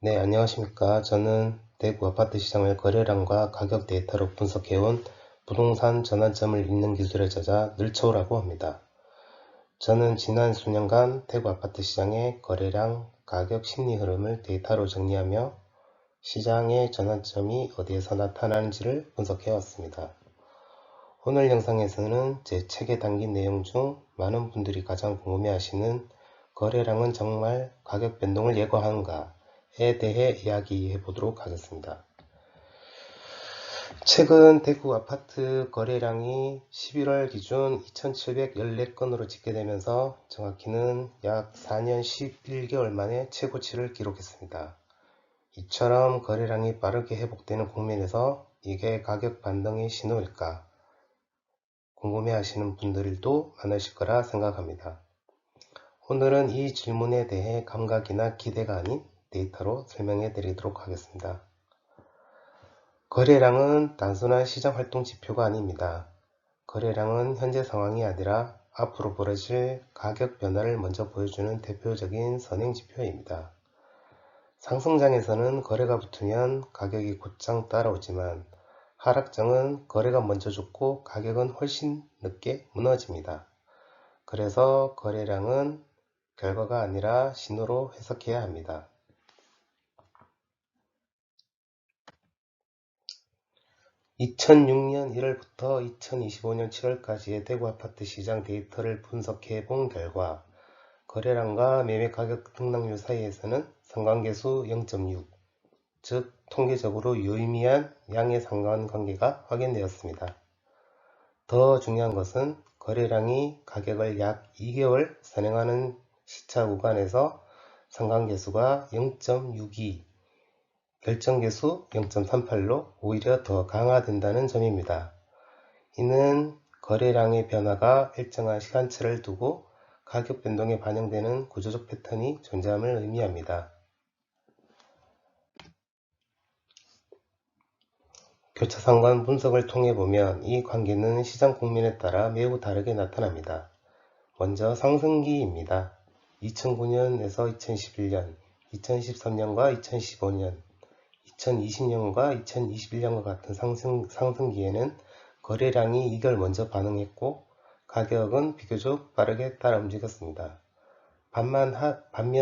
네, 안녕하십니까. 저는 대구 아파트 시장을 거래량과 가격 데이터로 분석해온 부동산 전환점을 읽는 기술의 저자 늘초우라고 합니다. 저는 지난 수년간 대구 아파트 시장의 거래량, 가격 심리 흐름을 데이터로 정리하며 시장의 전환점이 어디에서 나타나는지를 분석해왔습니다. 오늘 영상에서는 제 책에 담긴 내용 중 많은 분들이 가장 궁금해하시는 거래량은 정말 가격 변동을 예고하는가? 에 대해 이야기해 보도록 하겠습니다. 최근 대구 아파트 거래량이 11월 기준 2,714건으로 집계되면서 정확히는 약 4년 11개월 만에 최고치를 기록했습니다. 이처럼 거래량이 빠르게 회복되는 국면에서 이게 가격 반등의 신호일까? 궁금해하시는 분들도 많으실 거라 생각합니다. 오늘은 이 질문에 대해 감각이나 기대가 아닌 데이터로 설명해 드리도록 하겠습니다. 거래량은 단순한 시장 활동 지표가 아닙니다. 거래량은 현재 상황이 아니라 앞으로 벌어질 가격 변화를 먼저 보여주는 대표적인 선행 지표입니다. 상승장에서는 거래가 붙으면 가격이 곧장 따라오지만 하락장은 거래가 먼저 죽고 가격은 훨씬 늦게 무너집니다. 그래서 거래량은 결과가 아니라 신호로 해석해야 합니다. 2006년 1월부터 2025년 7월까지의 대구 아파트 시장 데이터를 분석해 본 결과 거래량과 매매 가격 등락률 사이에서는 상관계수 0.6, 즉 통계적으로 유의미한 양의 상관관계가 확인되었습니다. 더 중요한 것은 거래량이 가격을 약 2개월 선행하는 시차 구간에서 상관계수가 0.62, 결정계수 0.38로 오히려 더 강화된다는 점입니다. 이는 거래량의 변화가 일정한 시간차를 두고 가격 변동에 반영되는 구조적 패턴이 존재함을 의미합니다. 교차상관 분석을 통해 보면 이 관계는 시장 국면에 따라 매우 다르게 나타납니다. 먼저 상승기입니다. 2009년에서 2011년, 2013년과 2015년, 2020년과 2021년과 같은 상승기에는 거래량이 이걸 먼저 반응했고 가격은 비교적 빠르게 따라 움직였습니다. 반면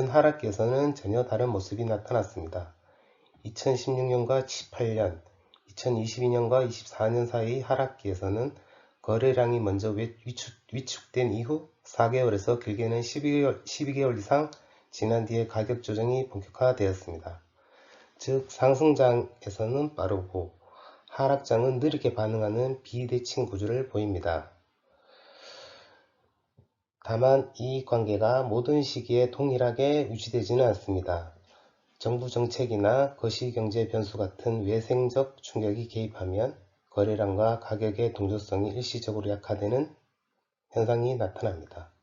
하락기에서는 전혀 다른 모습이 나타났습니다. 2016년과 18년, 2022년과 24년 사이 하락기에서는 거래량이 먼저 위축된 이후 4개월에서 길게는 12개월 이상 지난 뒤에 가격 조정이 본격화되었습니다. 즉 상승장에서는 빠르고 하락장은 느리게 반응하는 비대칭 구조를 보입니다. 다만 이 관계가 모든 시기에 동일하게 유지되지는 않습니다. 정부 정책이나 거시경제 변수 같은 외생적 충격이 개입하면 거래량과 가격의 동조성이 일시적으로 약화되는 현상이 나타납니다.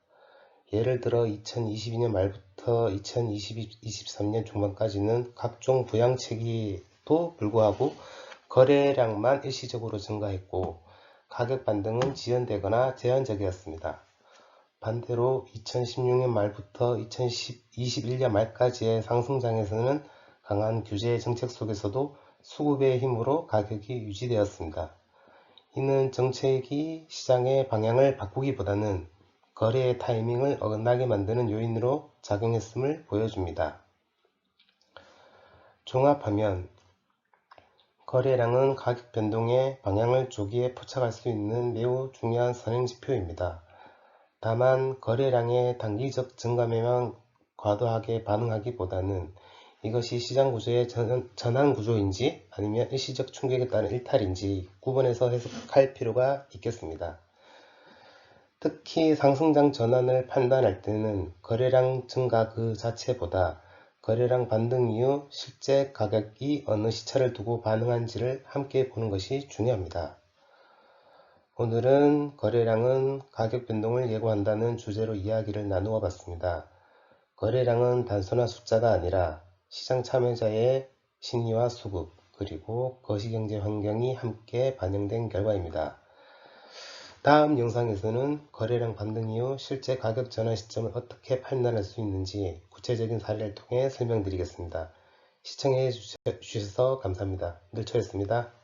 예를 들어 2022년 말부터 2023년 중반까지는 각종 부양책에도 불구하고 거래량만 일시적으로 증가했고 가격 반등은 지연되거나 제한적이었습니다. 반대로 2016년 말부터 2021년 말까지의 상승장에서는 강한 규제 정책 속에서도 수급의 힘으로 가격이 유지되었습니다. 이는 정책이 시장의 방향을 바꾸기보다는 거래의 타이밍을 어긋나게 만드는 요인으로 작용했음을 보여줍니다. 종합하면 거래량은 가격 변동의 방향을 조기에 포착할 수 있는 매우 중요한 선행지표입니다. 다만 거래량의 단기적 증감에만 과도하게 반응하기보다는 이것이 시장 구조의 전환 구조인지 아니면 일시적 충격에 따른 일탈인지 구분해서 해석할 필요가 있겠습니다. 특히 상승장 전환을 판단할 때는 거래량 증가 그 자체보다 거래량 반등 이후 실제 가격이 어느 시차를 두고 반응한지를 함께 보는 것이 중요합니다. 오늘은 거래량은 가격 변동을 예고한다는 주제로 이야기를 나누어 봤습니다. 거래량은 단순한 숫자가 아니라 시장 참여자의 심리와 수급, 그리고 거시경제 환경이 함께 반영된 결과입니다. 다음 영상에서는 거래량 반등 이후 실제 가격 전환 시점을 어떻게 판단할 수 있는지 구체적인 사례를 통해 설명드리겠습니다. 시청해 주셔서 감사합니다. 늘초였습니다.